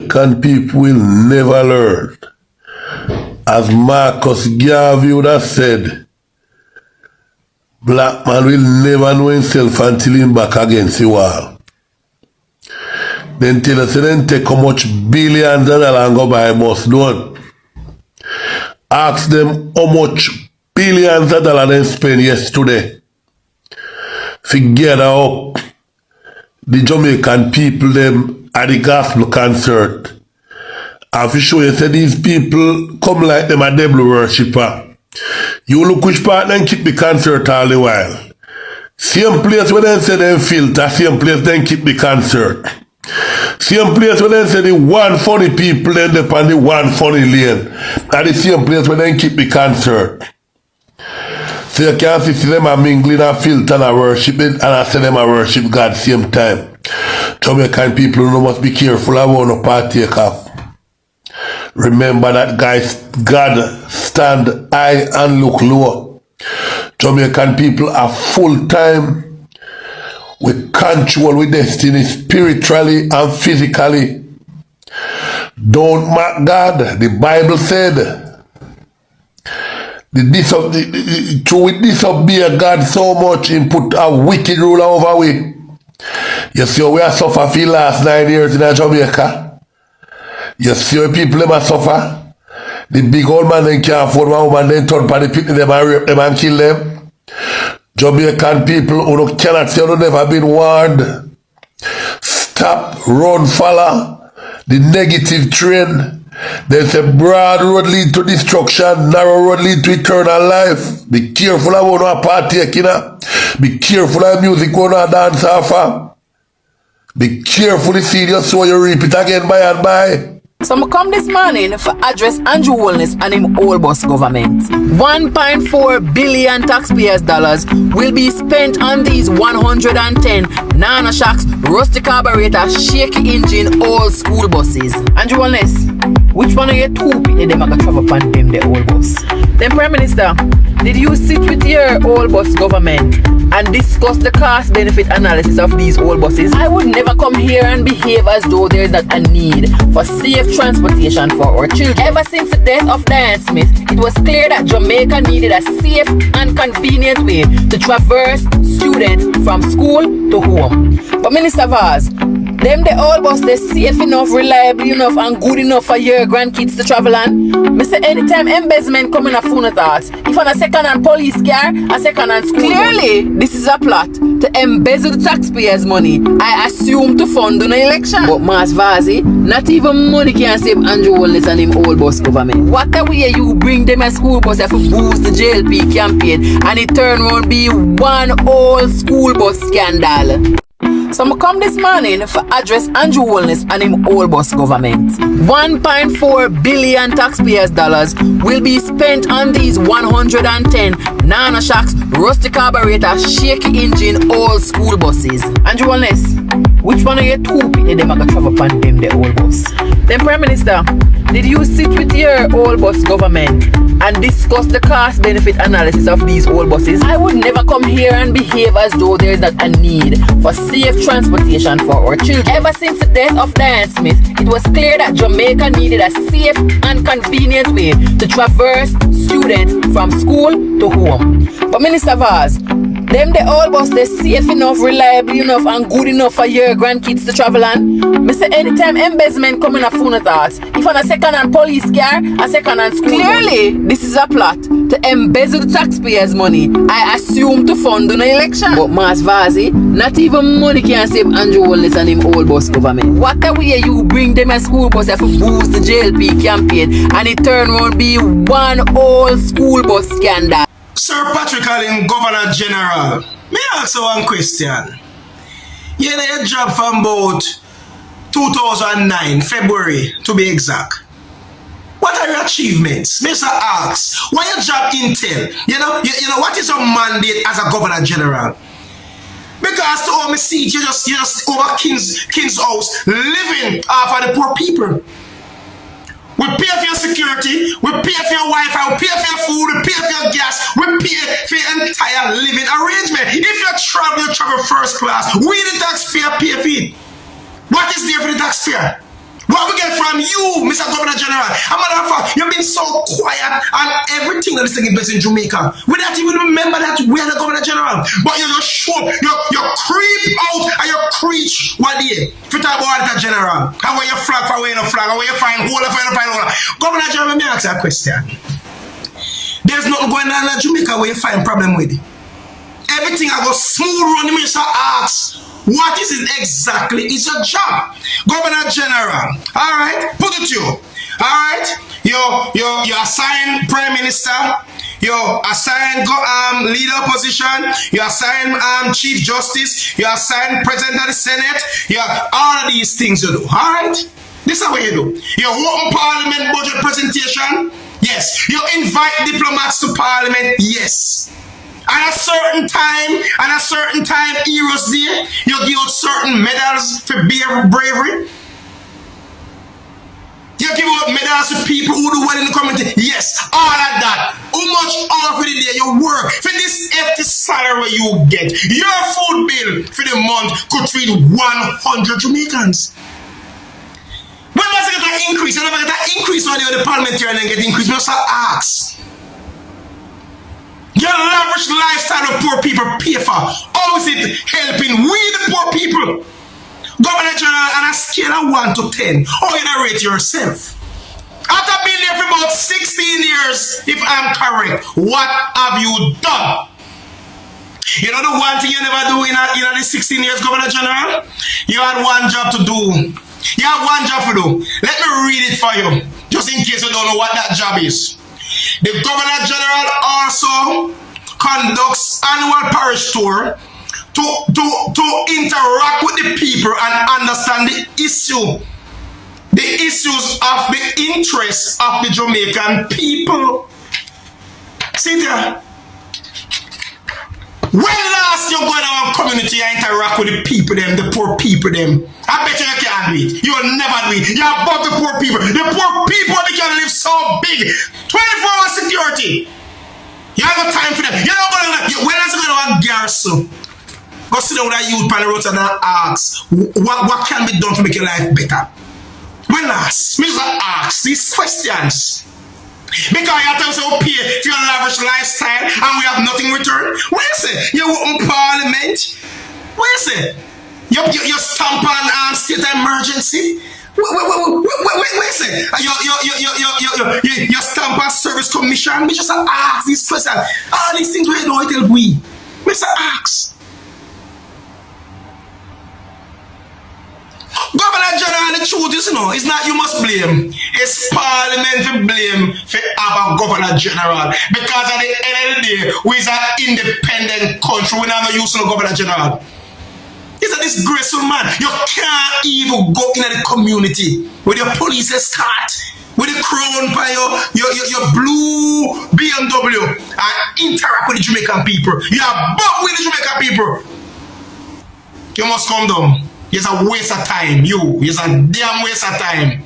Jamaican people will never learn. As Marcus Garvey would have said, black man will never know himself until him back against the wall. Then tell us then take how much billions of dollars and go buy a bus done. Ask them how much billions of dollars they spend yesterday. Figure up the Jamaican people them at the gospel concert. And for sure you say these people come like them a devil worshipper. You look which part then keep the concert all the while. Same place where they say them filter, same place then keep the concert. Same place where they say the one funny people then dep on the one funny lane. And the same place where they keep the concert. So you can see them a mingling and filter and worship it, and I say them a worship God same time. Jamaican people you must be careful about no partake of. Remember that guys, God stand high and look low. Jamaican people are full time with control with destiny spiritually and physically. Don't mock God. The Bible said to disobey God so much and put a wicked ruler over we. You see how we are suffer for the last 9 years in Jamaica? You see how people them suffer? The big old man then can't afford one woman, then turn by the people them and rape them and kill them. Jamaican people who cannot say who never been warned. Stop, run, follow the negative train. There's a broad road lead to destruction, narrow road lead to eternal life. Be careful about no partaking. Be careful of music going on dance off. Be careful the seed you sow, you reap it again by and by. So I come this morning for address Andrew Holness and him old boss government. 1.4 billion taxpayers dollars will be spent on these 110 nano shacks, rusty carburetor, shaky engine, old school buses. Andrew Holness, which one of your two people them are going to travel upon them the old bus? Then Prime Minister, did you sit with your old bus government and discuss the cost benefit analysis of these old buses? I would never come here and behave as though there is not a need for safe transportation for our children. Ever since the death of Diane Smith, it was clear that Jamaica needed a safe and convenient way to traverse students from school to home. But Minister Vaz, them the old bus they safe enough, reliable enough and good enough for your grandkids to travel on? Me say anytime embezzlement come in a phone thoughts, if on a second-hand police car, a second-hand school clearly bus. This is a plot to embezzle the taxpayers' money, I assume to fund an election. But Mas Vazi, not even money can save Andrew Holness and him old bus government. What a way you bring them a school bus if you boost the JLP campaign and it turn around be one old school bus scandal. So I come this morning for address Andrew Holness and him old bus government. 1.4 billion taxpayers dollars will be spent on these 110 nano shacks, rusty carburetor, shaky engine, old school buses. Andrew Holness, which one of your two people them are going to travel upon them the old bus? Then Prime Minister, did you sit with your old bus government and discuss the cost benefit analysis of these old buses? I would never come here and behave as though there is not a need for safe transportation for our children. Ever since the death of Diane Smith, it was clear that Jamaica needed a safe and convenient way to traverse students from school to home. But Minister Vaz, them the old bus they safe enough, reliable enough and good enough for your grandkids to travel on? Me say anytime embezzlement come in a phone thoughts, if on a second-hand police car, a second-hand school clearly bus. This is a plot to embezzle the taxpayers' money, I assume to fund an election. But Mas Vazi, not even money can save Andrew Holness and him old bus government. What a way you bring them a school bus if you boost the JLP campaign and it turn around be one old school bus scandal. Sir Patrick Allen, Governor General, may I ask one question? You had a job from about 2009, February to be exact. What are your achievements? Mr. Ask, what your job intel? You know, what is your mandate as a Governor General? Because to all me see, you just over King's house, living off of the poor people. We pay for your security, we pay for your Wi-Fi, we pay for your food, we pay for your gas, we pay for your entire living arrangement. If you travel first class, we the taxpayer pay for it. What is there for the taxpayer? What we get from you, Mr. Governor General. A matter of fact, you've been so quiet on everything that is taking place in Jamaica. We don't even remember that we are the Governor General. But you just show, you creep out and you preach one day. If you talk about the General, how are you flag for where you no flag, how are you find hole for you no find hole. Governor General, let me ask you a question. There's nothing going on in Jamaica where you find problem with it. Everything I go smooth run, the minister asks, what is it exactly? It's your job. Governor General, all right, put it to you. All right, you assign Prime Minister, you assign leader opposition, you assign Chief Justice, you assign President of the Senate, you all of these things you do. All right, this is what you do. You open Parliament budget presentation. Yes. You invite diplomats to Parliament. Yes. At a certain time, Heroes Day, you give out certain medals for bravery. You give out medals to people who do well in the community. Yes, all of that. How much all for the day you work? For this hefty salary you get, your food bill for the month could feed 100 Jamaicans. When was it get an increase? You never get an increase when you're the parliamentarian and get increase. You must ask. Your lavish lifestyle of poor people pay for. How is it helping we the poor people? Governor General, on a scale of 1 to 10, how you rate yourself? After being there for about 16 years, if I'm correct, what have you done? You know the one thing you never do in the 16 years, Governor General? You had one job to do. You have one job to do. Let me read it for you, just in case you don't know what that job is. The Governor General also conducts annual parish tour to interact with the people and understand the issues of the interests of the Jamaican people. See there. When last you go in our community and interact with the people them, the poor people them? I bet you can't do it. You'll never do it. You're above the poor people. The poor people, they can live so big. 24-hour security. You have no time for them. You're not going to, when else you going to a garrison? Go sit down with a youth panel road and ask, what can be done to make your life better? When last? Me just ask these questions. Because you have to pay for your lavish lifestyle and we have nothing in return. What is it? You open Parliament? What is it? You stamp on state of emergency? What is it? You stamp on service commission? We just ask these questions. All these things we don't tell we. We just ask. Governor General, the truth is, it's not you must blame. It's Parliament to blame for our Governor General. Because at the end of the day, we is an independent country. We're not using the Governor General. He's a disgraceful man. You can't even go in the community with your police escort, with the crown by your blue BMW and interact with the Jamaican people. You are above with the Jamaican people. You must come down. It's a waste of time, It's a damn waste of time.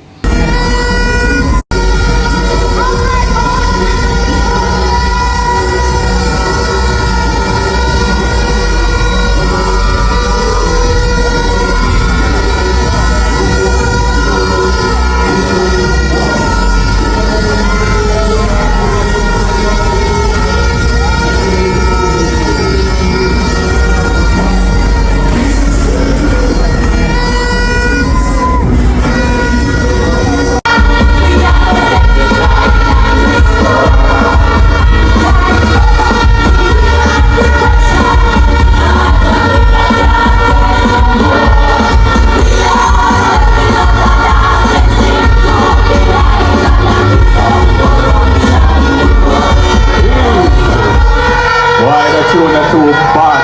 Too bad.